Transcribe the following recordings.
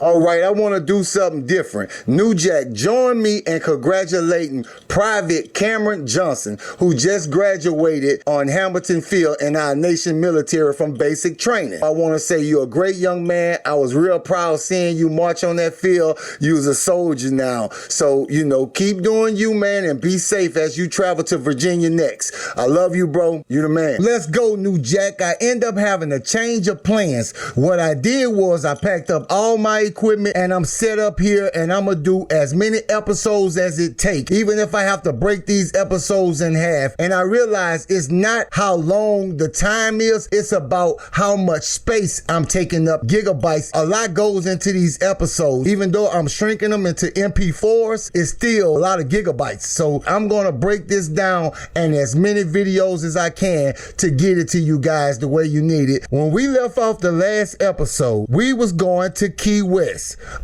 All right, I want to do something different. New Jack, join me in congratulating Private Cameron Johnson, who just graduated on Hamilton Field in our nation military from basic training. I want to say you're a great young man. I was real proud seeing you march on that field. You're a soldier now. So, you know, keep doing you, man, and be safe as you travel to Virginia next. I love you, bro. You the man. Let's go, New Jack. I end up having a change of plans. What I did was I packed up all my equipment and I'm set up here and I'm gonna do as many episodes as it takes, even if I have to break these episodes in half. And I realize it's not how long the time is, it's about how much space I'm taking up, gigabytes. A lot goes into these episodes. Even though I'm shrinking them into MP4s, it's still a lot of gigabytes. So I'm gonna break this down and as many videos as I can to get it to you guys the way you need it. When we left off the last episode, we was going to Key West,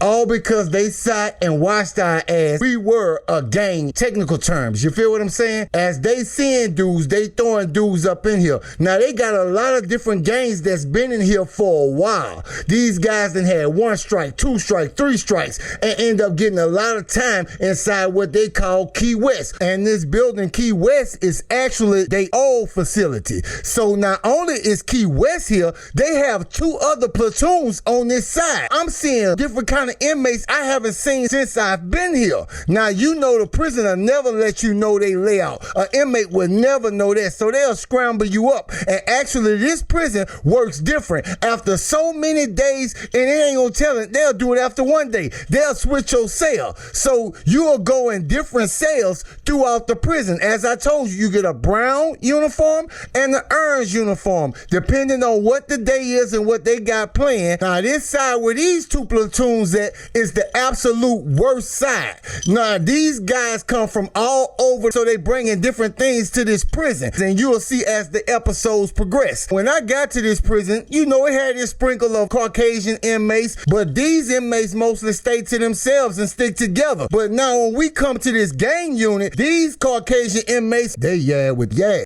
all because they sat and watched our ass. We were a gang, technical terms. You feel what I'm saying? As they seeing dudes, they throwing dudes up in here. Now they got a lot of different gangs that's been in here for a while. These guys done had 1 strike, 2 strike, 3 strikes, and end up getting a lot of time inside what they call Key West. And this building, Key West, is actually their old facility. So not only is Key West here, they have 2 other platoons on this side. I'm seeing different kind of inmates I haven't seen since I've been here. Now, you know the prison will never let you know they layout. An inmate would never know that, so they'll scramble you up. And actually, this prison works different. After so many days, and it ain't gonna tell it, they'll do it after 1 day. They'll switch your cell. So you'll go in different cells throughout the prison. As I told you, you get a brown uniform and an orange uniform, depending on what the day is and what they got planned. Now, this side where these 2 platoons at is the absolute worst side. Now, these guys come from all over, so they bringing different things to this prison. And you'll see as the episodes progress. When I got to this prison, you know, it had this sprinkle of Caucasian inmates, but these inmates mostly stay to themselves and stick together. But now when we come to this gang unit, these Caucasian inmates, they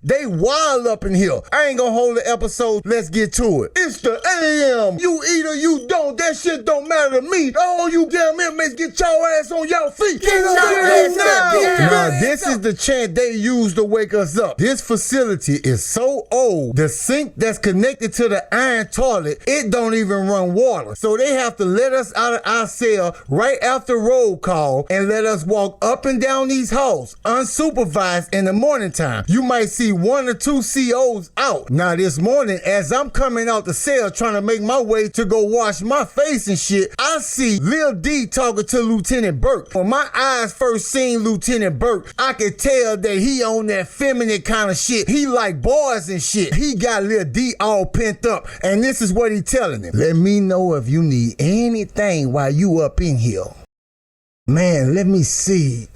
They wild up in here. I ain't gonna hold the episode. Let's get to it. It's the AM. You eat or you don't. That shit don't matter to me. All you damn inmates, get your ass on your feet. Get your ass up. Now, this is the chant they use to wake us up. This facility is so old, the sink that's connected to the iron toilet, it don't even run water. So they have to let us out of our cell right after roll call and let us walk up and down these halls unsupervised in the morning time. You might see 1 or 2 COs out. Now, this morning, as I'm coming out the cell trying to make my way to go wash my face and shit, I see Lil D talking to Lieutenant Berks. When my eyes first seen Lieutenant Berks, I could tell that he on that feminine kind of shit. He like boys and shit. He got Lil D all pent up, and this is what he telling him. Let me know if you need anything while you up in here. Man, let me see.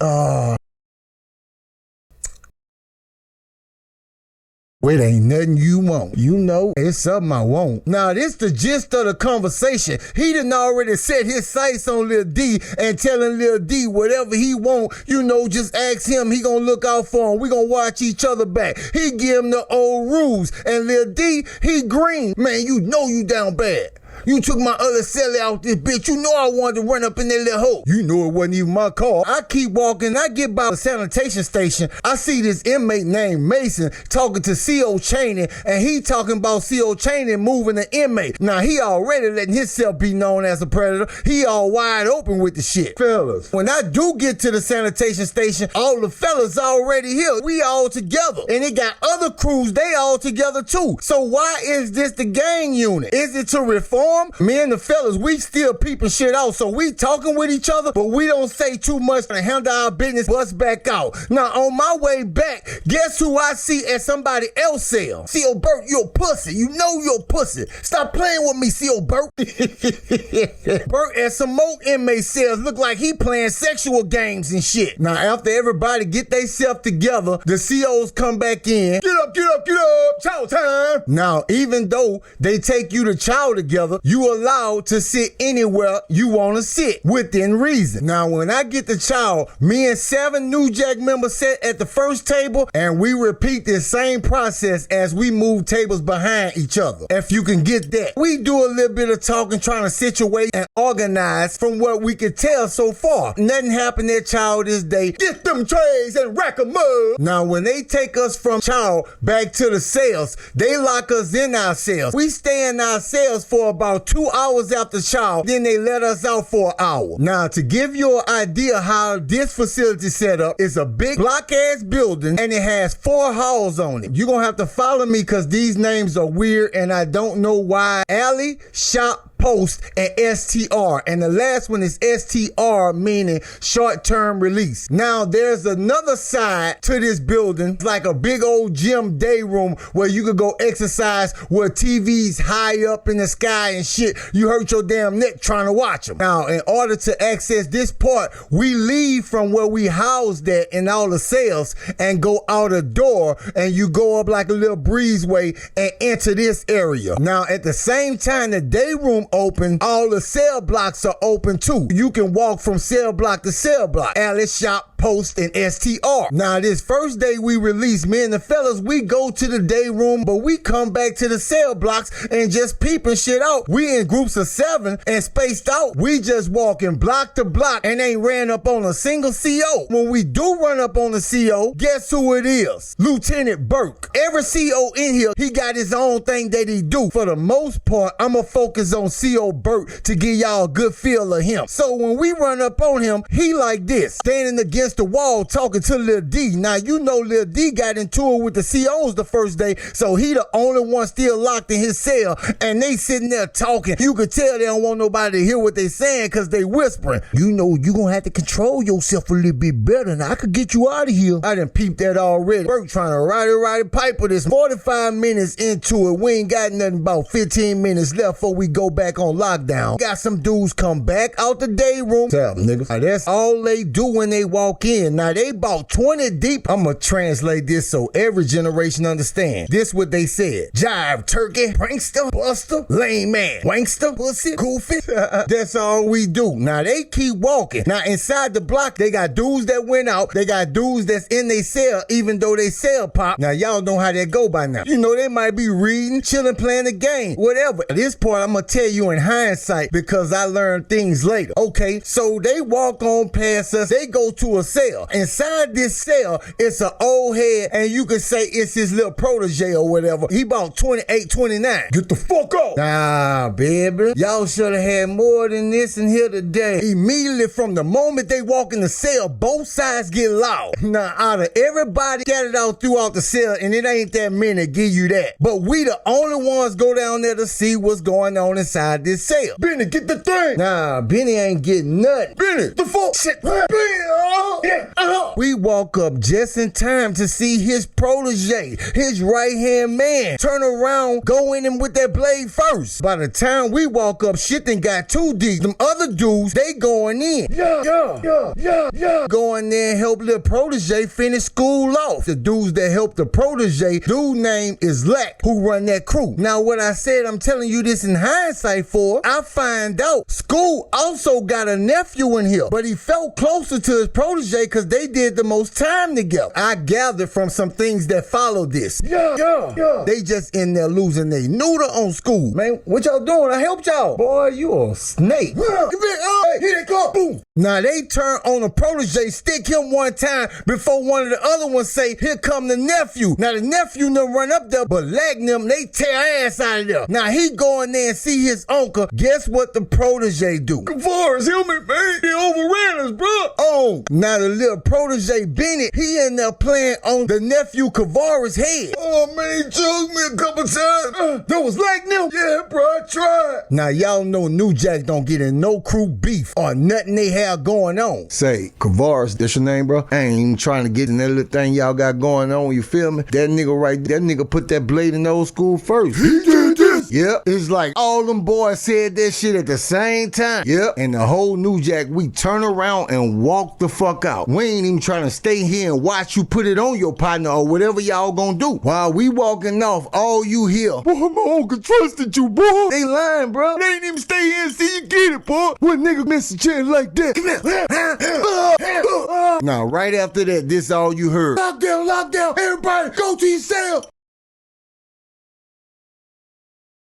Well, it ain't nothing you want. You know, it's something I want. Now, this the gist of the conversation. He done already set his sights on Lil D and telling Lil D whatever he want, you know, just ask him. He gonna look out for him. We gonna watch each other back. He give him the old rules. And Lil D, he green. Man, you know you down bad. You took my other celly out this bitch. You know I wanted to run up in that little hole. You know it wasn't even my car. I keep walking. I get by the sanitation station. I see this inmate named Mason talking to C.O. Chaney, and he talking about C.O. Chaney moving the inmate. Now, he already letting himself be known as a predator. He all wide open with the shit. Fellas, when I do get to the sanitation station, all the fellas already here. We all together. And it got other crews, they all together too. So why is this the gang unit? Is it to reform? Me and the fellas, we still peeping shit out, so we talking with each other, but we don't say too much to handle our business, bust back out. Now, on my way back, guess who I see at somebody else's cell? C.O. Burt, you a pussy. You know you a pussy. Stop playing with me, C.O. Burt. Burt at some more inmate cells look like he playing sexual games and shit. Now, after everybody get themselves together, the COs come back in. Get chow time. Now, even though they take you to chow together, you allowed to sit anywhere you want to sit within reason. Now, when I get to chow, me and 7 New Jack members sit at the first table, and we repeat this same process as we move tables behind each other. If you can get that, we do a little bit of talking, trying to situate and organize from what we can tell so far. Nothing happened at chow this day. Get them trays and rack 'em up. Now, when they take us from chow back to the cells, they lock us in our cells. We stay in our cells for about 2 hours after chow, then they let us out for an hour. Now, to give you an idea how this facility set up, it's a big block-ass building, and it has 4 halls on it. You're gonna have to follow me because these names are weird, and I don't know why. Alley, shop, post, and STR, and the last one is STR, meaning short-term release. Now, there's another side to this building, like a big old gym day room where you could go exercise with TVs high up in the sky and shit. You hurt your damn neck trying to watch them. Now, in order to access this part, we leave from where we housed at in all the cells and go out a door, and you go up like a little breezeway and enter this area. Now, at the same time the day room open, all the cell blocks are open too. You can walk from cell block to cell block. Alice, shop, post, and STR. Now, this first day we release, me and the fellas, we go to the day room, but we come back to the cell blocks and just peeping shit out. We in groups of 7 and spaced out. We just walking block to block and ain't ran up on a single CO. When we do run up on a CO, guess who it is? Lieutenant Berks. Every CO in here, he got his own thing that he do. For the most part, I'ma focus on CO Berks to give y'all a good feel of him. So when we run up on him, he like this, standing against the wall talking to Lil D. Now, you know Lil D got into it with the COs the first day, so he the only one still locked in his cell, and they sitting there talking. You could tell they don't want nobody to hear what they saying because they whispering. You know, you gonna have to control yourself a little bit better. Now, I could get you out of here. I done peeped that already. Berks trying to ride pipe with this. 45 minutes into it, we ain't got nothing about 15 minutes left before we go back on lockdown. Got some dudes come back out the day room. Tell them, niggas. Now, that's all they do when they walk in. Now, they about 20 deep. I'ma translate this so every generation understand. This what they said. Jive, turkey, prankster, buster, lame man, wankster, pussy, goofy. That's all we do. Now, they keep walking. Now, inside the block, they got dudes that went out. They got dudes that's in their cell, even though they cell pop. Now, y'all know how that go by now. You know, they might be reading, chilling, playing the game, whatever. This part, I'm gonna tell you in hindsight because I learned things later. Okay, so they walk on past us. They go to a cell. Inside this cell, it's an old head, and you could say it's his little protege or whatever. He about 28, 29. Get the fuck up. Nah, baby. Y'all should have had more than this in here today. Immediately from the moment they walk in the cell, both sides get loud. Now, out of everybody scattered out throughout the cell, and it ain't that many give you that, but we the only ones go down there to see what's going on inside this cell. Benny, get the thing. Nah, Benny ain't getting nothing. Benny, the fuck? Shit. Benny, We walk up just in time to see his protege, his right-hand man, turn around, go in him with that blade first. By the time we walk up, shit done got too deep. Them other dudes, they going in. Yeah. Go in there and help little protege finish school off. The dudes that help the protege, dude name is Lack, who run that crew. Now, what I said, I'm telling you this in hindsight for, I find out School also got a nephew in here, but he felt closer to his protege because they did the most time together. I gathered from some things that followed this. Yeah. They just in there losing their noodle on School. Man, what y'all doing? I helped y'all. Boy, you a snake. Hey, here they come. Boom. Now, they turn on the protege, stick him one time before one of the other ones say, here come the nephew. Now, the nephew done run up there, but lag them, they tear ass out of there. Now, he go in there and see his uncle. Guess what the protege do? Kavars, help me, man. He overran us, bro. Oh, now the little protege Bennett, he in there playing on the nephew Kavars' head. Oh, man, he choked me a couple times. That was like them. Yeah, bro, I tried. Now, y'all know New Jack don't get in no crew beef or nothing they have going on. Say, Kavars, that's your name, bro? I ain't even trying to get in that little thing y'all got going on, you feel me? That nigga put that blade in old school first. He did this. Yep, it's like all them boys said that shit at the same time. Yep, and the whole New Jack, we turn around and walk the fuck out. We ain't even trying to stay here and watch you put it on your partner or whatever y'all gonna do. While we walking off, all you hear, boy, my uncle trusted you, boy. They lying, bro. They ain't even stay here and see you get it, boy. What nigga miss a chance like that? Now, right after that, this all you heard. Lockdown, everybody go to your cell.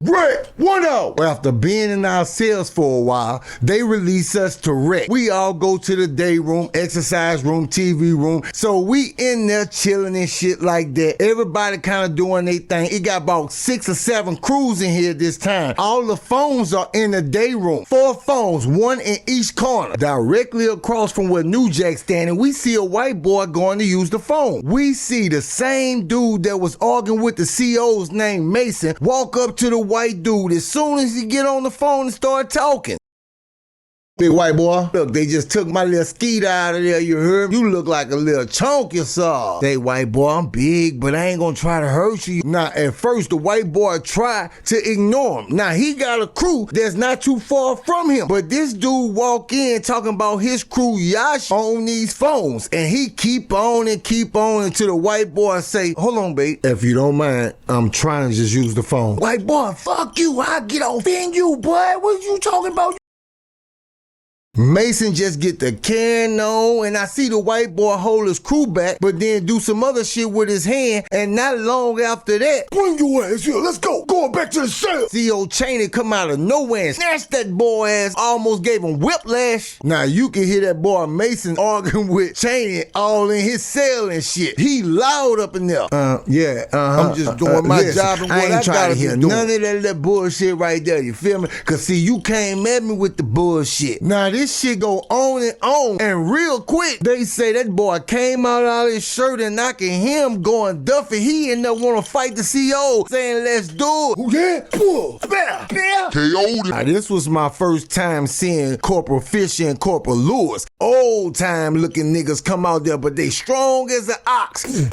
Right, one out. Well, after being in our cells for a while, they release us to rec. We all go to the day room, exercise room, TV room. So we in there chilling and shit like that. Everybody kind of doing their thing. It got about 6 or 7 crews in here this time. All the phones are in the day room. 4 phones, 1 in each corner. Directly across from where New Jack standing, we see a white boy going to use the phone. We see the same dude that was arguing with the CO's named Mason walk up to the white dude as soon as he get on the phone and start talking. Big white boy, look, they just took my little skeet out of there, you heard me? You look like a little chunk, you saw. Say, white boy, I'm big, but I ain't gonna try to hurt you. Now, at first, the white boy tried to ignore him. Now, he got a crew that's not too far from him. But this dude walk in talking about his crew Yash on these phones. And he keep on until the white boy say, hold on, babe. If you don't mind, I'm trying to just use the phone. White boy, fuck you. I get off in you, boy. What you talking about? Mason just get the can on, and I see the white boy hold his crew back, but then do some other shit with his hand, and not long after that, bring your ass here, let's go, going back to the cell. C.O. Chaney come out of nowhere and snatched that boy ass, almost gave him whiplash. Now you can hear that boy Mason arguing with Chaney all in his cell and shit. He loud up in there. I'm just doing my job and what I ain't trying to hear none of that bullshit right there, you feel me? Cause see, you came at me with the bullshit. Now this shit go on, and real quick, they say that boy came out of his shirt and I can hear him going Duffy. He ended up want to fight the CO, saying let's do it. Oh yeah? KO'd. Now this was my first time seeing Corporal Fisher and Corporal Lewis. Old time looking niggas come out there, but they strong as an ox.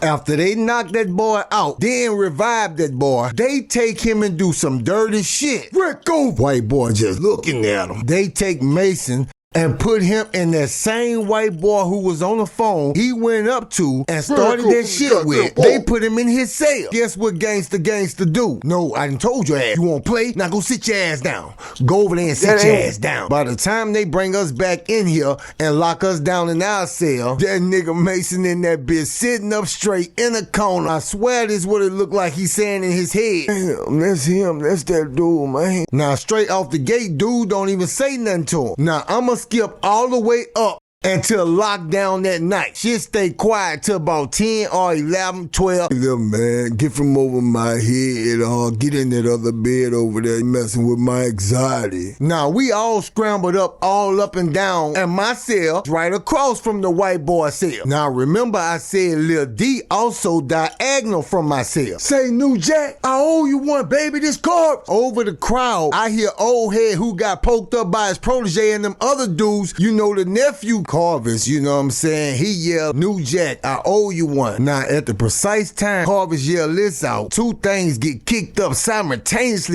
After they knock that boy out, then revive that boy, they take him and do some dirty shit. Rico, white boy just looking at him. They take Mason and put him in that same white boy who was on the phone he went up to and started that shit with. They put him in his cell. Guess what gangsta do? No, I done told your ass. You won't play? Now go sit your ass down. Go over there and sit your ass down. By the time they bring us back in here and lock us down in our cell, that nigga Mason in that bitch sitting up straight in a corner. I swear this is what it looked like he's saying in his head. Damn, that's him. That's that dude, man. Now straight off the gate, dude don't even say nothing to him. Now I'ma skip all the way up until lockdown that night. Shit stay quiet till about 10 or 11, 12. Little man, get from over my head or get in that other bed over there messing with my anxiety. Now we all scrambled up all up and down and my cell right across from the white boy cell. Now remember I said Lil D also diagonal from my cell. Say New Jack, I owe you one, baby, this card. Over the crowd, I hear old head who got poked up by his protege and them other dudes, you know, the nephew Carvis, you know what I'm saying? He yelled, New Jack, I owe you one. Now, at the precise time Carvis yelled this out, 2 things get kicked up simultaneously.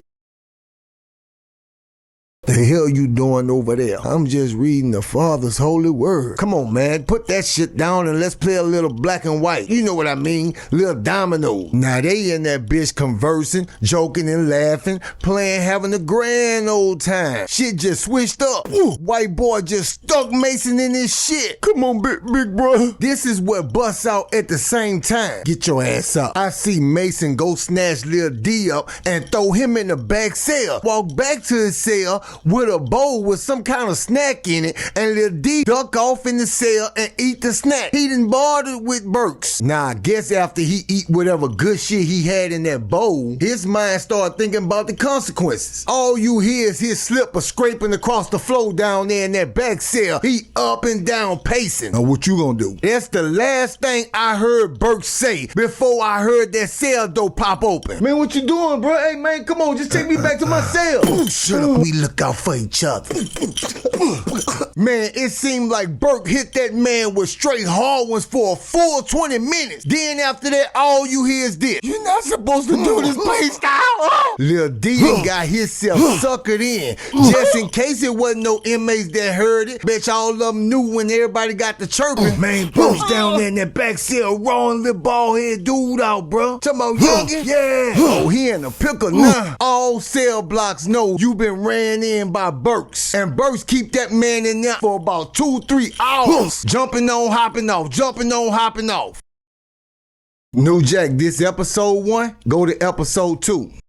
The hell you doing over there? I'm just reading the Father's holy word. Come on, man. Put that shit down and let's play a little black and white. You know what I mean? Little domino. Now they in that bitch conversing, joking and laughing, playing, having a grand old time. Shit just switched up. Ooh, white boy just stuck Mason in his shit. Come on, big brother. This is what busts out at the same time. Get your ass up. I see Mason go snatch Lil D up and throw him in the back cell. Walk back to his cell with a bowl with some kind of snack in it, and Lil D duck off in the cell and eat the snack. He done bartered with Berks. Now, I guess after he eat whatever good shit he had in that bowl, his mind started thinking about the consequences. All you hear is his slipper scraping across the floor down there in that back cell. He up and down pacing. Now, what you gonna do? That's the last thing I heard Berks say before I heard that cell door pop open. Man, what you doing, bro? Hey, man, come on, just take me back to my cell. Shut up. We look out for each other. Man, it seemed like Berks hit that man with straight hard ones for a full 20 minutes. Then after that, all you hear is this. You're not supposed to do this play style. Lil D got himself suckered in. Just in case it wasn't no inmates that heard it. Bet all of them knew when everybody got the chirping. Man, Berks down there in that back cell, rolling little bald head dude out, bro. Talking about youngin'? Yeah. Oh, he in a pickle now. All cell blocks know you been ran in by Berks. And Berks keep that man in there for about 2-3 hours. Jumping on, hopping off, jumping on, hopping off. New Jack, this episode 1, go to episode 2.